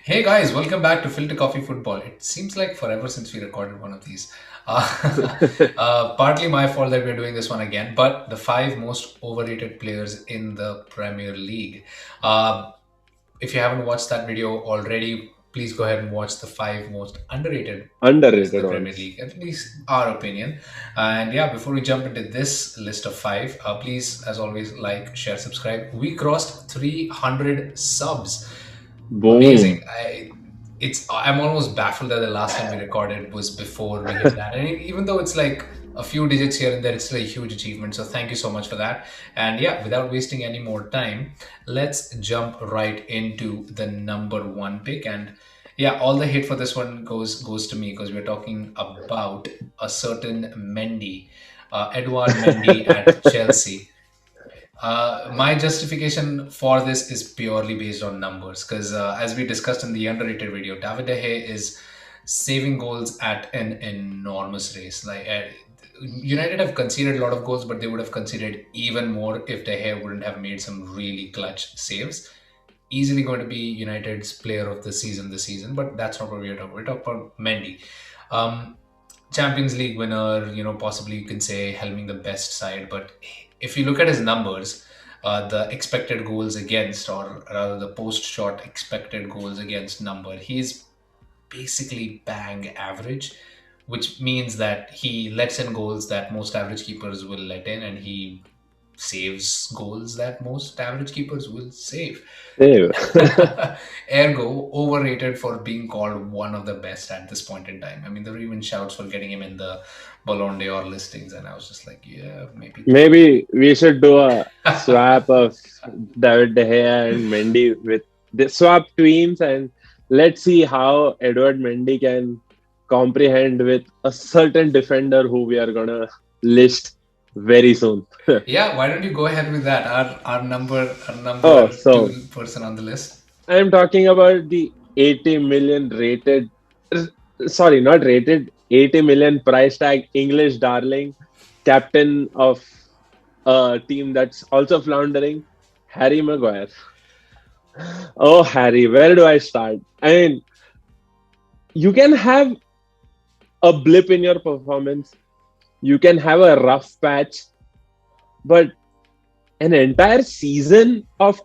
Hey guys, welcome back to Filter Coffee Football. It seems like forever since we recorded one of these. Partly my fault that we're doing this one again, but the five most overrated players in the Premier League. Uh, if you haven't watched that video already, please go ahead and watch the five most underrated players in Underrated the Premier ones. League, at least our opinion. And yeah, before we jump into this list of five, please, as always, like, share, subscribe. We crossed 300 subs. Amazing. Boom. I'm almost baffled that the last time we recorded was before we hit that. And even though it's like a few digits here and there, it's still a huge achievement. So thank you so much for that. And yeah, without wasting any more time, let's jump right into the number one pick. And yeah, all the hate for this one goes to me because we're talking about a certain Mendy, Edouard Mendy at Chelsea. My justification for this is purely based on numbers because, as we discussed in the underrated video, David De Gea is saving goals at an enormous race. United have conceded a lot of goals, but they would have conceded even more if De Gea wouldn't have made some really clutch saves. Easily going to be United's player of the season this season, but that's not what we're talking about. We're talking about Mendy. Um, Champions League winner, possibly you can say helming the best side. But if you look at his numbers, the expected goals against, or rather the post shot expected goals against number, he's basically bang average, which means that he lets in goals that most average keepers will let in, and he saves goals that most average keepers will save. Save. Ergo, overrated for being called one of the best at this point in time. I mean, there were even shouts for getting him in the Ballon d'Or listings, and I was just like, yeah, maybe. Maybe we should do a swap of David De Gea and Mendy with the swap teams, and let's see how Edward Mendy can comprehend with a certain defender who we are gonna list very soon. Yeah, why don't you go ahead with that? Our Oh, number so two person on the list. I'm talking about the 80 million rated, sorry, not rated, 80 million price tag English darling, captain of a team that's also floundering, Harry Maguire. Oh, Harry, where do I start? I mean, you can have a blip in your performance, you can have a rough patch, but an entire season of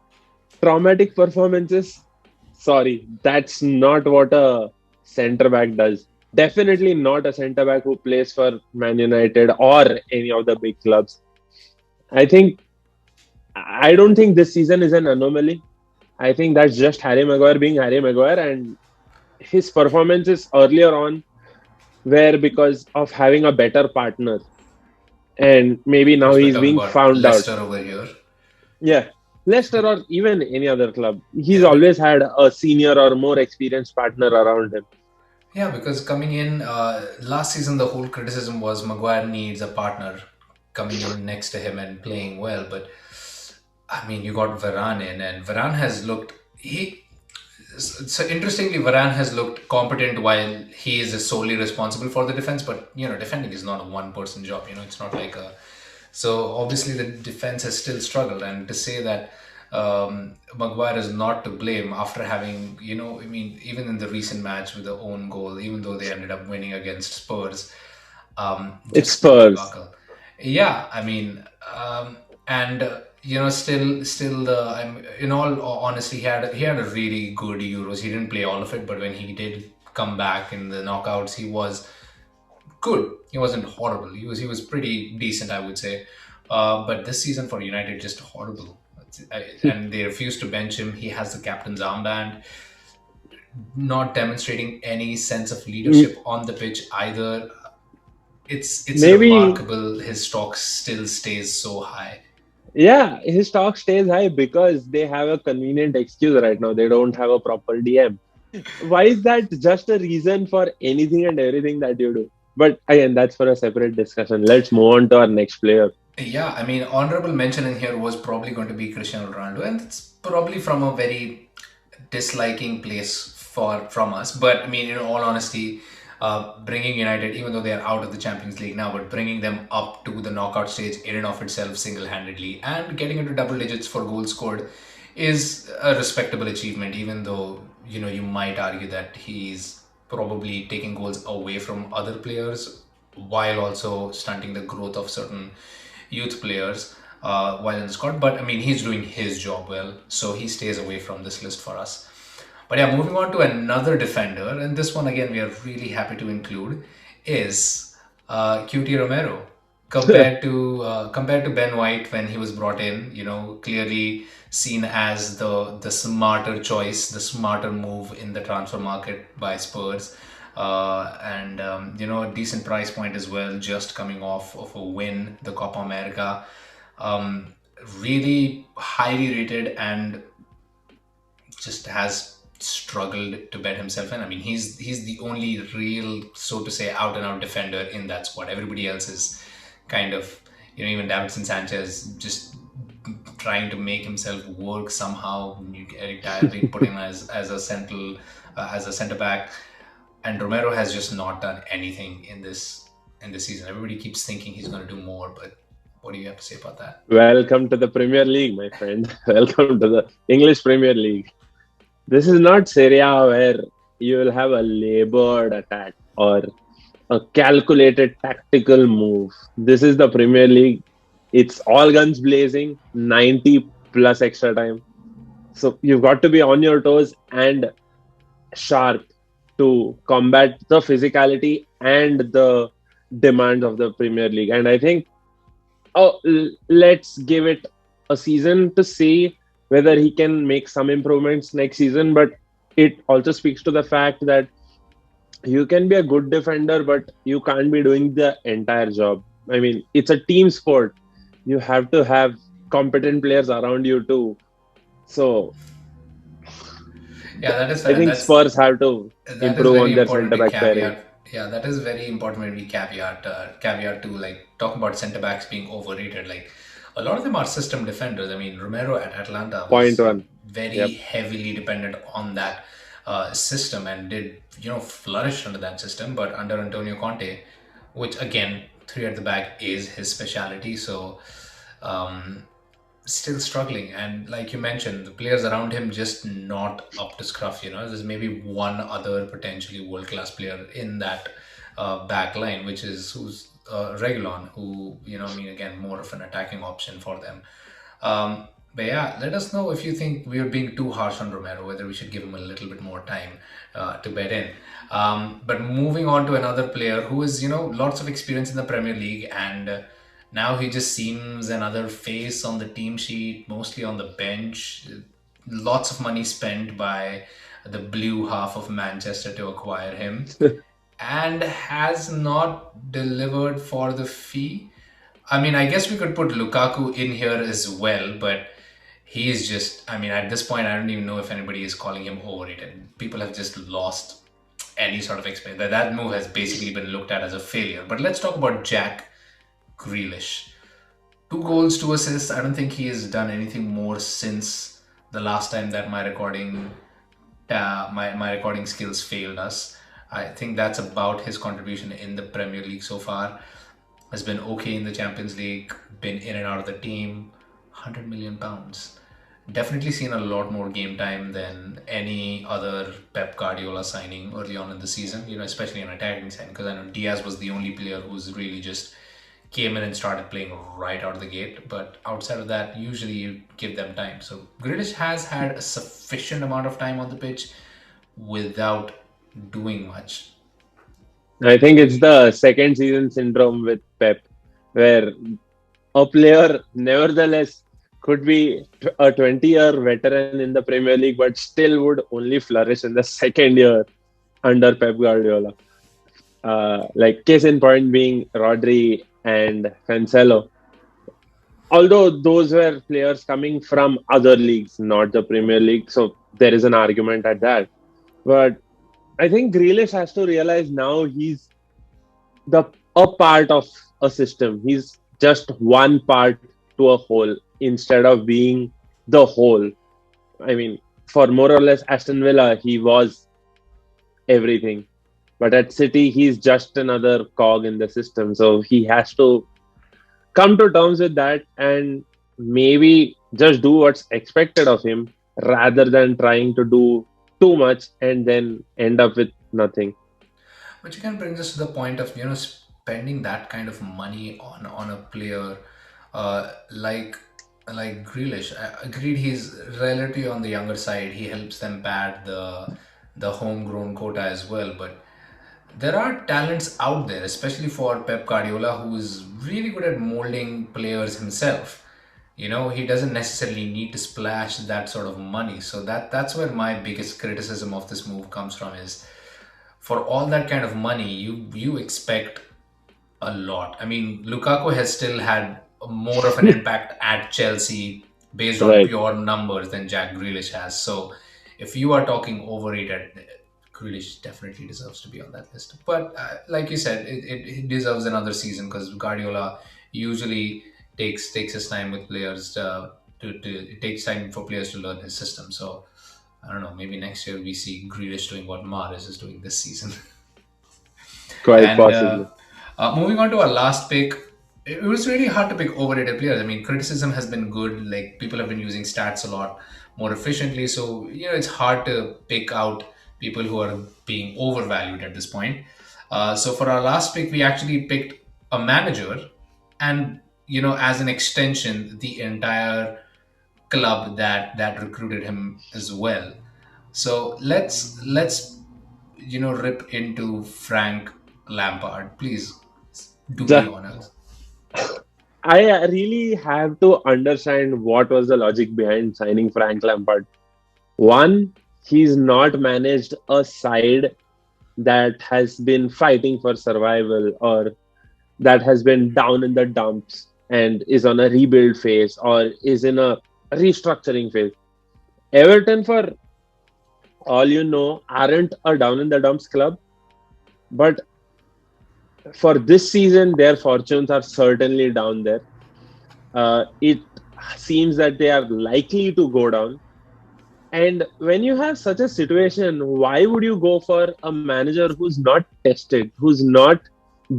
traumatic performances, sorry, that's not what a centre back does. Definitely not a centre back who plays for Man United or any of the big clubs. I think I don't think this season is an anomaly. I think that's just Harry Maguire being Harry Maguire, and his performances earlier on were because of having a better partner, and maybe Of now course, we're he's talking being about found out. Leicester over here. Yeah, Leicester or even any other club, he's Yeah, always had a senior or more experienced partner around him. yeah, because coming in last season, the whole criticism was Maguire needs a partner coming in next to him and playing well. But I mean, you got Varane in, and Varane has looked he. So interestingly, Varane has looked competent while he is solely responsible for the defense. But defending is not a one-person job. It's not like a. So obviously, the defense has still struggled, and to say that Maguire is not to blame after having, I mean, even in the recent match with the own goal, even though they ended up winning against Spurs, It's just pure Spurs. debacle. Yeah, I mean, and still the. In all honesty, he had a really good Euros. He didn't play all of it, but when he did come back in the knockouts, he was good. He wasn't horrible. He was pretty decent, I would say. But this season for United, just horrible. And they refused to bench him. He has the captain's armband, not demonstrating any sense of M- leadership on the pitch either. It's Maybe, remarkable his stock still stays so high. yeah, his stock stays high because they have a convenient excuse right now. They don't have a proper DM. Why is that just a reason for anything and everything that you do? But again, that's for a separate discussion. Let's move on to our next player. Yeah, I mean, honorable mention in here was probably going to be Cristiano Ronaldo, and it's probably from a very disliking place from us. But I mean, in all honesty, bringing United, even though they are out of the Champions League now, but bringing them up to the knockout stage in and of itself single-handedly and getting into double digits for goals scored is a respectable achievement. Even though you might argue that he's probably taking goals away from other players while also stunting the growth of certain youth players while in the squad. But I mean, he's doing his job well, so he stays away from this list for us. But yeah, moving on to another defender, and this one again we are really happy to include is QT Romero. Compared to Ben White when he was brought in, clearly seen as the smarter choice, the smarter move in the transfer market by Spurs, and a decent price point as well, just coming off of a win, the Copa America. Really highly rated and just has struggled to bet himself in. I mean, he's the only real, so to say, out and out defender in that squad. Everybody else is kind of, even Davidson Sanchez just trying to make himself work somehow. Eric Dyer being put in as a central as a center back, and Romero has just not done anything in this season. Everybody keeps thinking he's going to do more, but what do you have to say about that? Welcome to the Premier League, my friend. Welcome to the English Premier League. This is not Serie A where you will have a labored attack or a calculated tactical move. This is the Premier League. It's all guns blazing, 90 plus extra time. So you've got to be on your toes and sharp to combat the physicality and the demands of the Premier League. And I think, let's give it a season to see whether he can make some improvements next season. But it also speaks to the fact that you can be a good defender, but you can't be doing the entire job. I mean, it's a team sport. You have to have competent players around you too. So Yeah, that is I fair, and think that's Spurs have to that is improve very on their important. centre We back pairing. caveat. Yeah, that is very important when we caveat to like talk about centre backs being overrated. Like a lot of them are system defenders. I mean, Romero at Atlanta Point was one. very Yep. heavily dependent on that system and did flourish under that system. But under Antonio Conte, which again three at the back is his speciality, so um, still struggling. And like you mentioned, the players around him just not up to scruff. There's maybe one other potentially world class player in that back line, which is who's Regulon, who I mean, again, more of an attacking option for them. But yeah, let us know if you think we are being too harsh on Romero, whether we should give him a little bit more time to bed in. But moving on to another player who is, lots of experience in the Premier League, and now he just seems another face on the team sheet, mostly on the bench. Lots of money spent by the blue half of Manchester to acquire him, and has not delivered for the fee. I mean, I guess we could put Lukaku in here as well, but he's just, I mean, at this point, I don't even know if anybody is calling him overrated. People have just lost any sort of experience. That move has basically been looked at as a failure. But let's talk about Jack Grealish. 2 goals, 2 assists. I don't think he has done anything more since the last time that my recording skills failed us. I think that's about his contribution in the Premier League so far. Has been okay in the Champions League, been in and out of the team. £100 million. Definitely seen a lot more game time than any other Pep Guardiola signing early on in the season, especially an attacking signing, because I know Diaz was the only player who's really just came in and started playing right out of the gate. But outside of that, usually you give them time. So Grealish has had a sufficient amount of time on the pitch without doing much. I think it's the second season syndrome with Pep, where a player nevertheless could be a 20-year veteran in the Premier League, but still would only flourish in the second year under Pep Guardiola. Like case in point being Rodri and Cancelo. Although those were players coming from other leagues, not the Premier League, so there is an argument at that. But I think Grealish has to realize now he's the a part of a system. He's just one part to a whole instead of being the whole. I mean, for more or less Aston Villa, he was everything. But at City, he's just another cog in the system. So he has to come to terms with that and maybe just do what's expected of him rather than trying to do. too much and then end up with nothing. Which again brings us to the point of spending that kind of money on a player like Grealish. I agreed, he's relatively on the younger side. He helps them pad the homegrown quota as well, but there are talents out there, especially for Pep Guardiola, who is really good at molding players himself. He doesn't necessarily need to splash that sort of money. So that's where my biggest criticism of this move comes from, is for all that kind of money, you expect a lot. I mean, Lukaku has still had more of an impact at Chelsea based on Right. pure numbers than Jack Grealish has. So, if you are talking overrated, Grealish definitely deserves to be on that list. But like you said, it deserves another season because Guardiola usually takes his time with players. To it takes time for players to learn his system. So I don't know. Maybe next year we see Grealish doing what Mahrez is doing this season. Quite And possibly. moving on to our last pick, it was really hard to pick overrated players. I mean, criticism has been good. Like people have been using stats a lot more efficiently, so it's hard to pick out people who are being overvalued at this point. So for our last pick, we actually picked a manager, and as an extension, the entire club that recruited him as well. So let's rip into Frank Lampard. Please do the The- honors. I really have to understand what was the logic behind signing Frank Lampard. One, he's not managed a side that has been fighting for survival or that has been down in the dumps and is on a rebuild phase or is in a restructuring phase. Everton, for all you know, aren't a down in the dumps club, but for this season, their fortunes are certainly down there. It seems that they are likely to go down. And when you have such a situation, why would you go for a manager who's not tested, who's not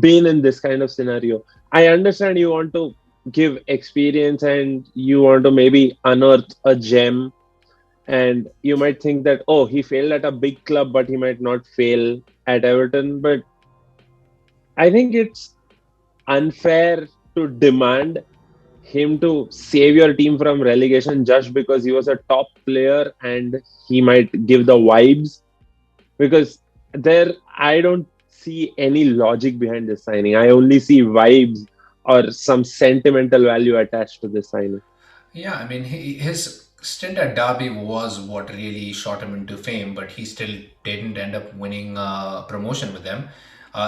been in this kind of scenario? I understand you want to give experience and you want to maybe unearth a gem, and you might think that, oh, he failed at a big club, but he might not fail at Everton. But I think it's unfair to demand him to save your team from relegation just because he was a top player and he might give the vibes. Because there, I don't see any logic behind this signing. I only see vibes or some sentimental value attached to this signing. Yeah, I mean, his stint at Derby was what really shot him into fame, but he still didn't end up winning promotion with them.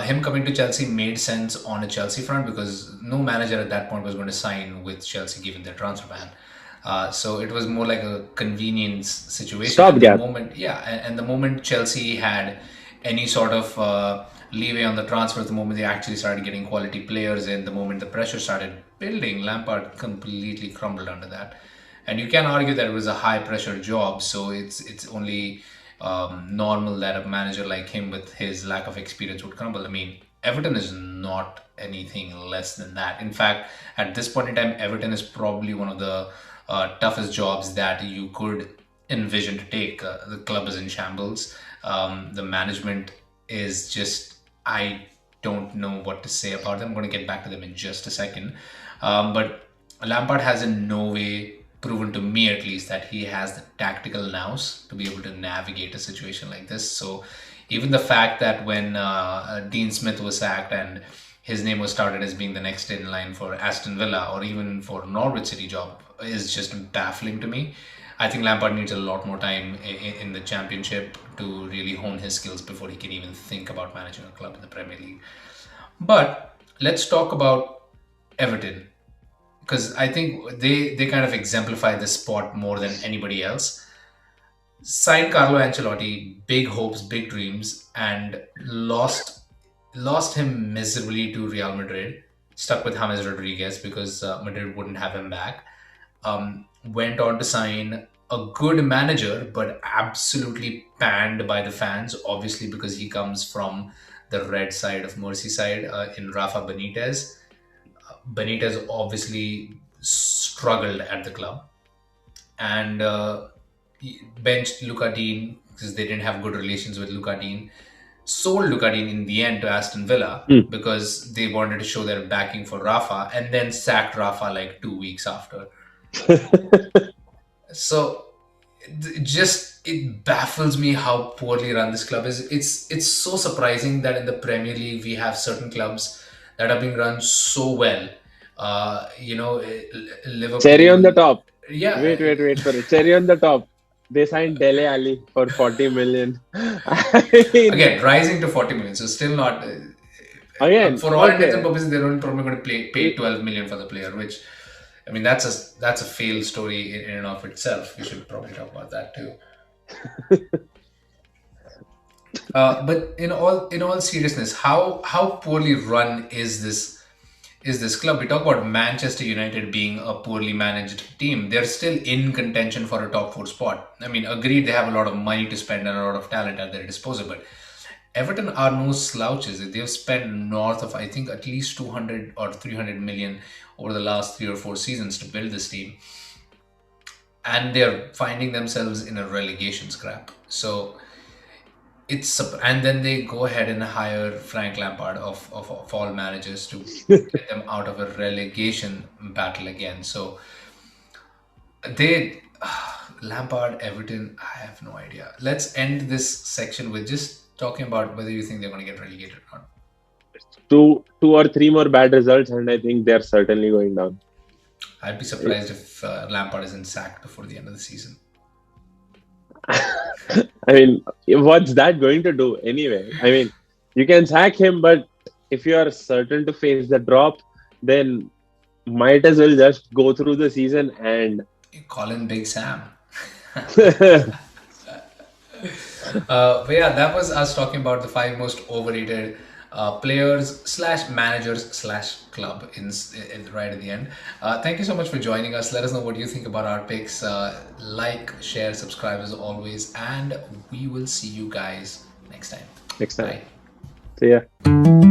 Him coming to Chelsea made sense on a Chelsea front because no manager at that point was going to sign with Chelsea given their transfer ban. So it was more like a convenience situation. And the Stopgap. moment, yeah, and the moment Chelsea had any sort of leeway on the transfer, the moment they actually started getting quality players in, the moment the pressure started building, Lampard completely crumbled under that. And you can argue that it was a high pressure job, so it's only normal that a manager like him with his lack of experience would crumble. I mean, Everton is not anything less than that. In fact, at this point in time, Everton is probably one of the toughest jobs that you could envision to take. The club is in shambles. The management is just, I don't know what to say about them. I'm going to get back to them in just a second. But Lampard has in no way proven to me, at least, that he has the tactical nous to be able to navigate a situation like this. So even the fact that when Dean Smith was sacked and his name was started as being the next in line for Aston Villa or even for Norwich City job is just baffling to me. I think Lampard needs a lot more time in the championship to really hone his skills before he can even think about managing a club in the Premier League. But let's talk about Everton because I think they kind of exemplify this spot more than anybody else. Signed Carlo Ancelotti, big hopes, big dreams, and lost him miserably to Real Madrid. Stuck with James Rodriguez because Madrid wouldn't have him back. Went on to sign a good manager, but absolutely panned by the fans, obviously because he comes from the red side of Merseyside in Rafa Benitez. Benitez obviously struggled at the club and benched Luca Dean, because they didn't have good relations with Luca Dean, sold Luca Dean in the end to Aston Villa Hmm. because they wanted to show their backing for Rafa, and then sacked Rafa like 2 weeks after. So it baffles me how poorly run this club is. It's so surprising that in the Premier League we have certain clubs that are being run so well. Cherry on the Liverpool, top. yeah. Wait for it. Cherry on the top. They signed Dele Alli for 40 million. I mean, Again, rising to 40 million, so still not. again, For all intents and okay. purposes, they're only probably going to pay It, 12 million for the player, which, I mean, that's a fail story in and of itself. We should probably talk about that too. But in all seriousness, how poorly run is this club? We talk about Manchester United being a poorly managed team. They're still in contention for a top four spot. I mean, agreed, they have a lot of money to spend and a lot of talent at their disposal, but Everton are no slouches. They've spent north of, I think, at least 200 or 300 million over the last 3 or 4 seasons to build this team, and they're finding themselves in a relegation scrap. So and then they go ahead and hire Frank Lampard of all managers to get them out of a relegation battle again. So they Lampard, Everton, I have no idea. Let's end this section with just talking about whether you think they're going to get relegated or not. two or three more bad results, and I think they're certainly going down. I'd be surprised if Lampard isn't sacked before the end of the season. I mean, what's that going to do anyway? I mean, you can sack him, but if you are certain to face the drop, then might as well just go through the season and You call in Big Sam. But yeah, that was us talking about the five most overrated players slash managers slash club right at the end. Thank you so much for joining us. Let us know what you think about our picks. Like, share, subscribe as always, and we will see you guys next time. next time. Bye. See ya.